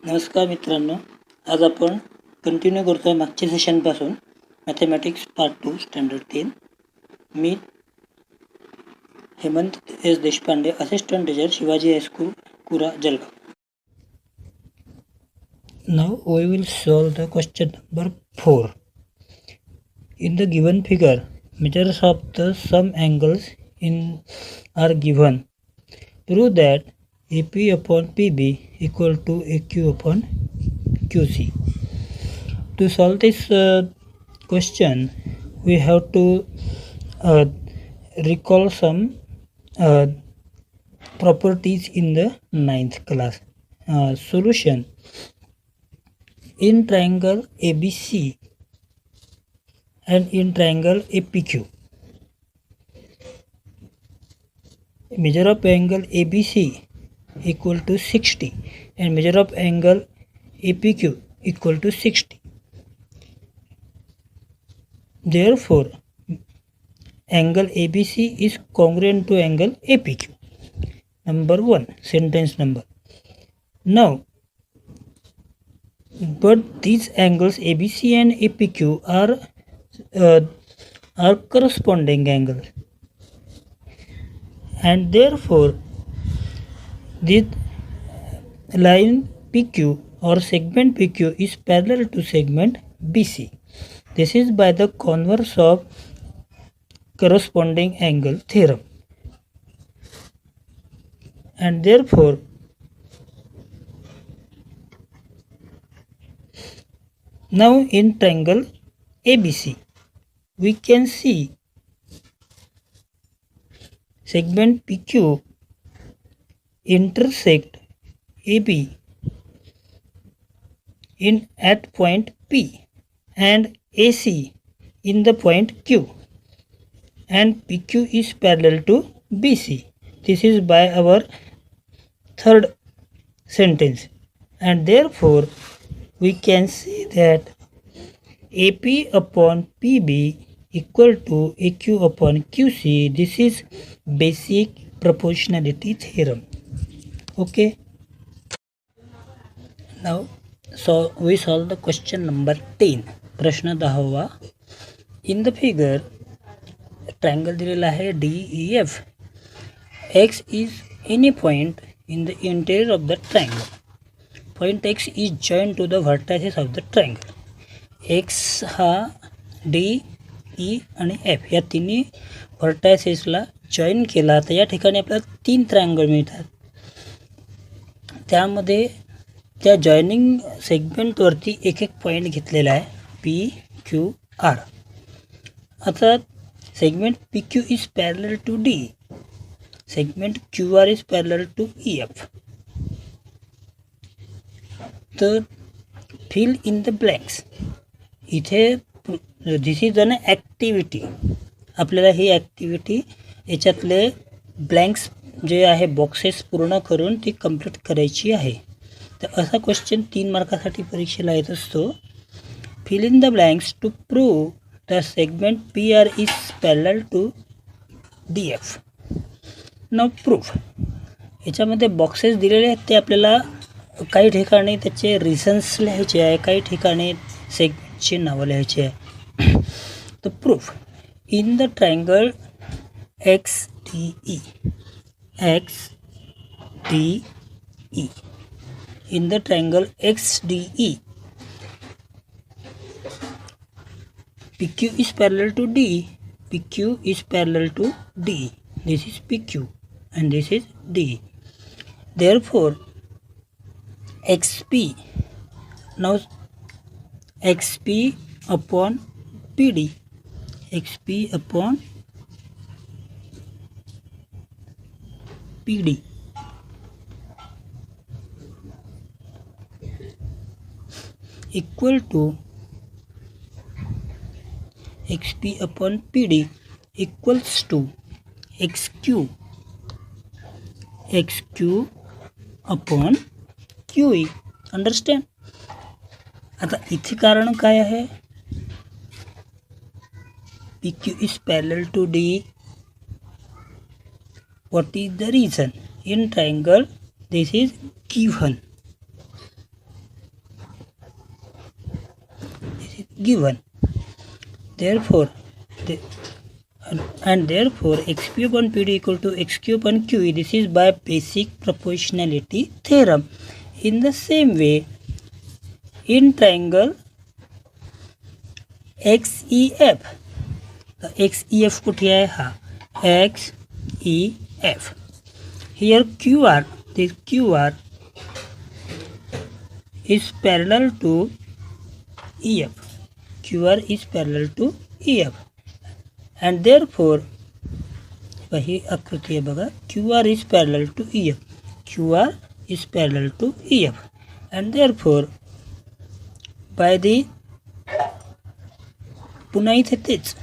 नमस्कार मित्रांनो, आज आपण कंटिन्यू करतो आहे मागच्या सेशनपासून मॅथमॅटिक्स पार्ट 2 स्टँडर्ड 3. मी Hemant S Deshpande, assistant teacher, Shivaji high school, Kura, Jalgaon. Now we will solve the question number 4. In the given figure, measures of the some angles are given. Prove that AP upon PB equal to AQ upon QC. To solve this question, we have to recall some properties in the 9th class. Solution: in triangle ABC and in triangle APQ, measure of angle ABC equal to 60 and measure of angle APQ equal to 60. Therefore, angle ABC is congruent to angle APQ. Number 1, sentence number. Now, but these angles ABC and APQ are corresponding angles, and therefore this line PQ or segment PQ is parallel to segment BC. This is by the converse of corresponding angle theorem, and therefore now in triangle ABC we can see segment PQ intersect AB at point P and AC in the point Q, and PQ is parallel to BC. This is by our third sentence, and therefore we can see that AP upon PB equal to AQ upon QC. This is basic proportionality theorem. Okay. Now, so we solve the question number 10. प्रश्न 10वा. In the figure, triangle दिलेला आहे DEF. X is any point in the interior of the triangle. Point X is joined to the vertices of the triangle. X हा D, E आणि F या तिन्ही व्हर्टायसेसला join केला तर या ठिकाणी आपल्याला 3 ट्रायंगल मिळतात. त्यामध्ये त्या जॉईनिंग सेगमेंटवरती एक पॉईंट घेतलेला आहे PQR. आता segment PQ is parallel to D, segment QR is parallel to EF. तर फिल इन द ब्लँक्स. इथे दिस इज अन ॲक्टिव्हिटी. आपल्याला ही ॲक्टिव्हिटी याच्यातले ब्लँक्स जे आहे बॉक्सेस पूर्ण करून ती कंप्लीट करायची आहे. तर असा क्वेश्चन 3 मार्कासाठी परीक्षेला येत असतो. Fill in the blanks to prove the segment PR is parallel to DF. नाव प्रूफ. याच्यामध्ये बॉक्सेस दिलेले आहेत ते आपल्याला काही ठिकाणी त्याचे रिझन्स लिहायचे आहे, काही ठिकाणी सेगमेंटची नावं लिहायची आहे. तर proof in the triangle XDE in the triangle XDE, PQ is parallel to D, PQ is parallel to D. This is PQ and this is D. Therefore XP, now XP upon PD, XP upon PD equal to XP upon PD equals to XQ upon QE. Understand. आता इथे कारण काय आहे? PQ is parallel to D. What is the reason? In triangle this is given. given. Therefore, therefore xp upon pd equal to xq upon qe. This is by basic proportionality theorem. In the same way, in triangle XEF, the XEF कुठे आहे हा XEF. Here QR, this QR is parallel to EF. QR is parallel to EF, and therefore ही आकृती आहे बघा, QR is parallel to EF. QR is parallel to EF, and therefore by the पुन्हा इथे तेच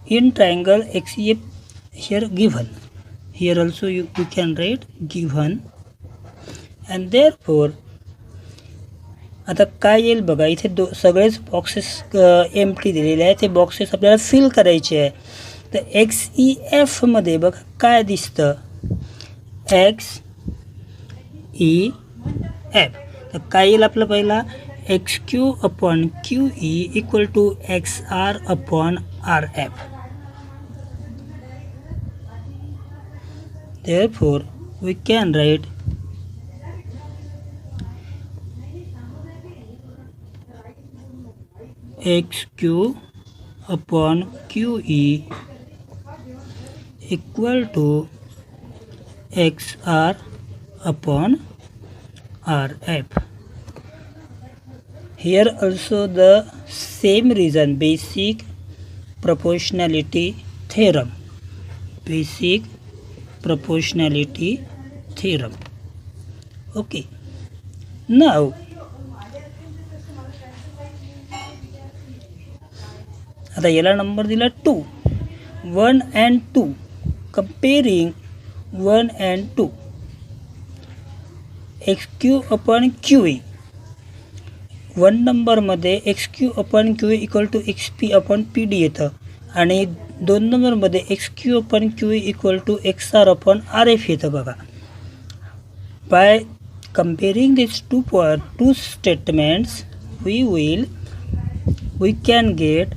in triangle XEF here given. Here also you can write given, and therefore आता काय येईल बघा, इथे सगळेच बॉक्सेस एम्प्टी दिलेले आहे. ते बॉक्सेस आपल्याला फिल करायचे आहे. तर XEF मध्ये बघा काय दिसतं, XEF. तर काय येईल आपलं पहिला XQ upon QE equal to XR upon RF. Therefore, we can write XQ upon QE equal to XR upon RF. Here also the same reason, basic proportionality theorem. Basic proportionality theorem. Okay. Now आता याला number दिला 2, 1 and 2. Comparing 1 and 2, XQ upon QE. 1 नंबरमध्ये XQ upon QE equal to XP upon PD येतं, आणि 2 नंबरमध्ये XQ upon QE equal to XR upon RF येतं बघा. By comparing these two statements, we can get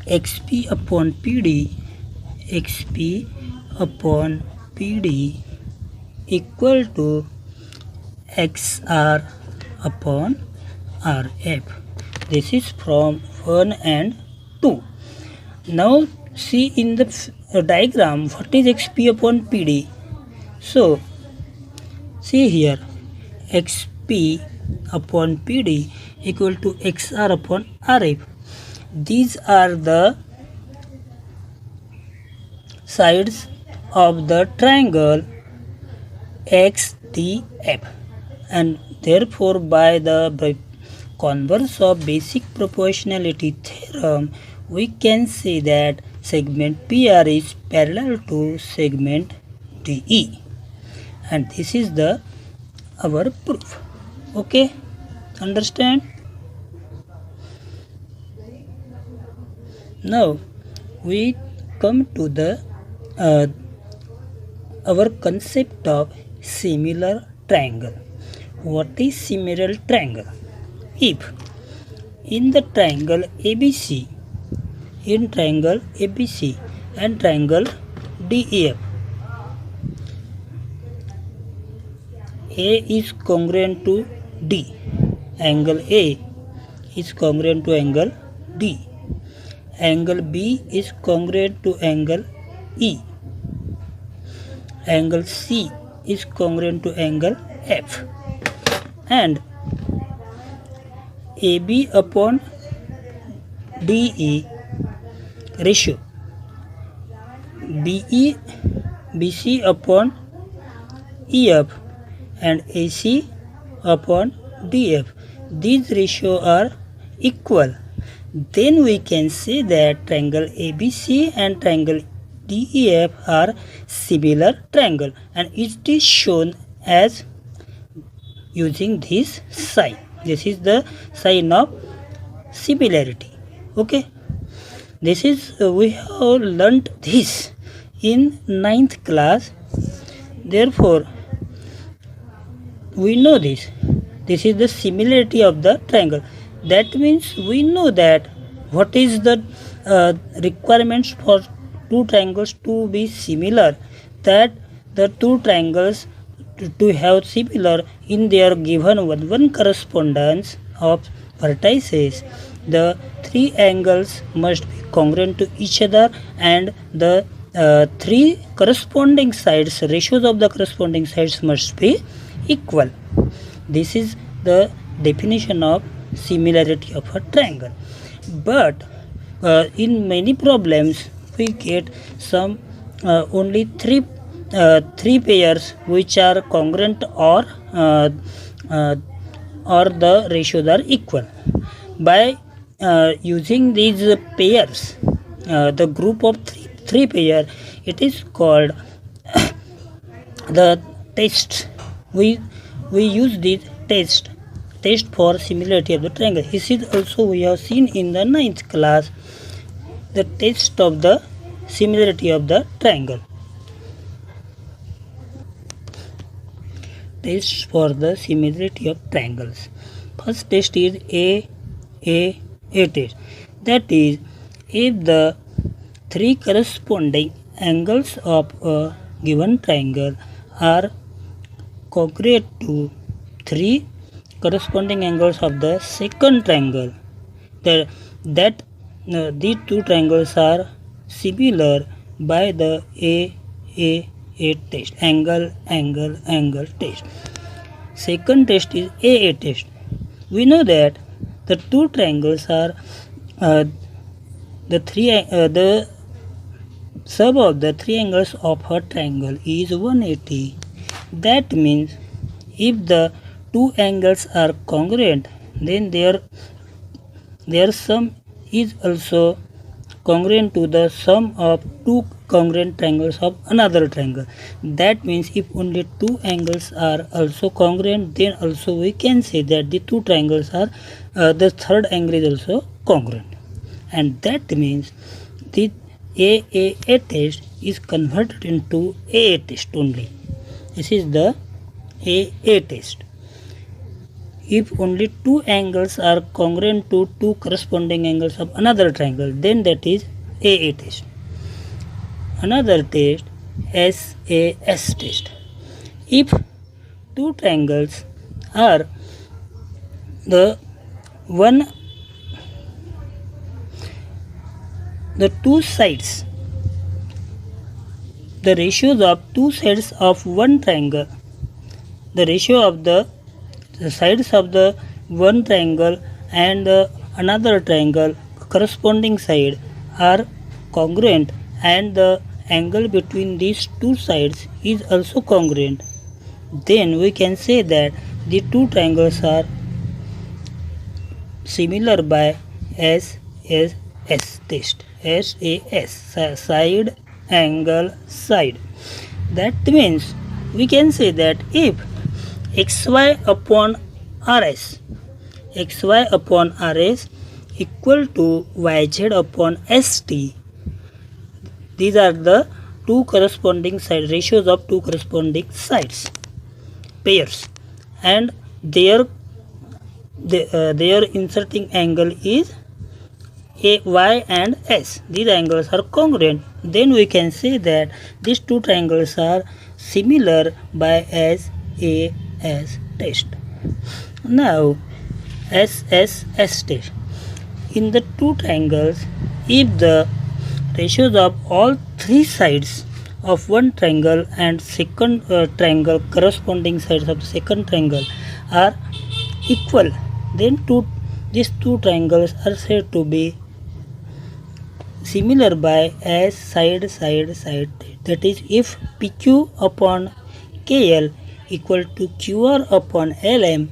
XP upon PD equal to XR upon RF. This is from 1 and 2. Now see in the diagram what is XP upon PD. So see here, XP upon PD equal to XR upon RF. These are the sides of the triangle XDF, and therefore by the converse of basic proportionality theorem, we can say that segment PR is parallel to segment DE, and this is our proof. Okay, understand? Now we come to the our concept of similar triangle. What is similar triangle? If in the triangle ABC, and triangle DEF, A is congruent to D, angle A is congruent to angle D, angle B is congruent to angle E, angle C is congruent to angle F, and AB upon DE ratio, BC upon EF, and AC upon DF. These ratios are equal. Then we can say that triangle ABC and triangle DEF are similar triangle, and it is shown as using this sign. This is the sign of similarity. Okay, this is we have learnt this in 9th class. Therefore we know this is the similarity of the triangle. That means we know that what is the requirements for two triangles to be similar, that the two triangles to have similar in their given one correspondence of vertices, the three angles must be congruent to each other, and the three corresponding sides, ratios of the corresponding sides must be equal. This is the definition of similarity of a triangle. But in many problems we get some only three pairs which are congruent, uh, uh, or the ratios are equal. By using these pairs, the group of three pair, it is called the test. We use this test for similarity of the triangle. This is also we have seen in the 9th class, the test of the similarity of the triangle. Tests for the similarity of triangles. First test is A test. That is, if the three corresponding angles of a given triangle are congruent to three corresponding angles of the second triangle, that these two triangles are similar by the A test, angle test. Second test is A test. We know that the two triangles are the sum of the three angles of a triangle is 180. That means if the two angles are congruent, then their sum is also congruent to the sum of two congruent triangles of another triangle. That means if only two angles are also congruent, then also we can say that the two triangles are the third angle is also congruent, and that means the A test is converted into A test only. This is the A test. If only two angles are congruent to two corresponding angles of another triangle, then that is A test. Another test, SAS test. If two triangles are the two sides, the ratios of two sides of one triangle, the ratio of the sides of the one triangle and another triangle corresponding side are congruent, and the angle between these two sides is also congruent, then we can say that the two triangles are similar by SAS test. SAS, side angle side. That means we can say that if xy upon rs equal to yz upon st, these are the two corresponding side ratios of two corresponding sides pairs, and their inserting angle is y and s. These angles are congruent, then we can say that these two triangles are similar by SAS test. Now SSS test. In the two triangles, if the ratios of all three sides of one triangle and second triangle corresponding sides of the second triangle are equal, then these two triangles are said to be similar by as side. That is, if PQ upon KL equal to QR upon LM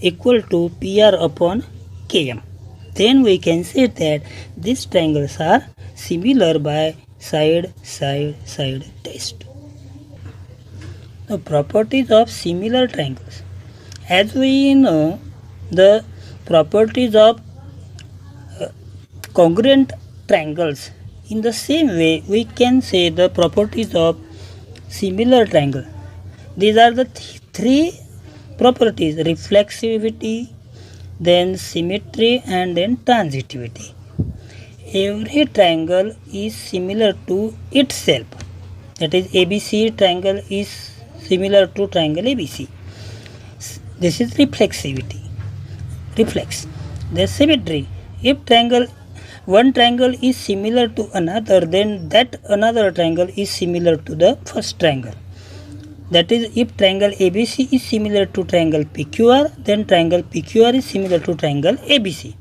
equal to PR upon KM, then we can say that these triangles are similar by side test. The properties of similar triangles. As we know, the properties of congruent triangles, in the same way we can say the properties of similar triangle. These are the three properties: reflexivity, then symmetry, and then transitivity. Every triangle is similar to itself. That is, ABC triangle is similar to triangle ABC. This is reflexivity. Reflex. The symmetry. If one triangle is similar to another, then that another triangle is similar to the first triangle. That is, if triangle ABC is similar to triangle PQR, then triangle PQR is similar to triangle ABC.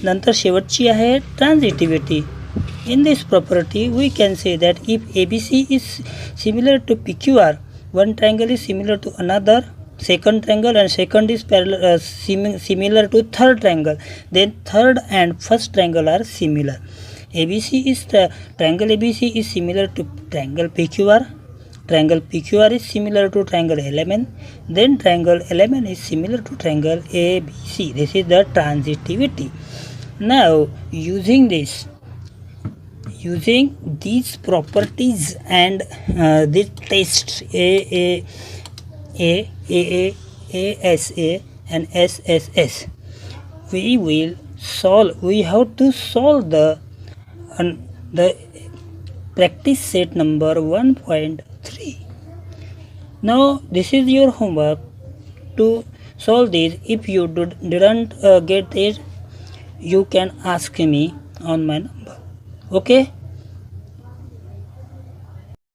नंतर शेवटची आहे transitivity. In this property, we can say that if ABC is similar to PQR, one triangle is similar to another second triangle, and second is similar to third triangle, then third and first triangle are similar. Triangle ABC is similar to triangle PQR. Triangle PQR is similar to triangle LMN. Then triangle LMN is similar to triangle ABC. This is the transitivity. Now, using these properties and these tests ASA and SSS, we have to solve the practice set number 1.3. Now this is your homework to solve this. If you didn't get it, you can ask me on my number. Okay.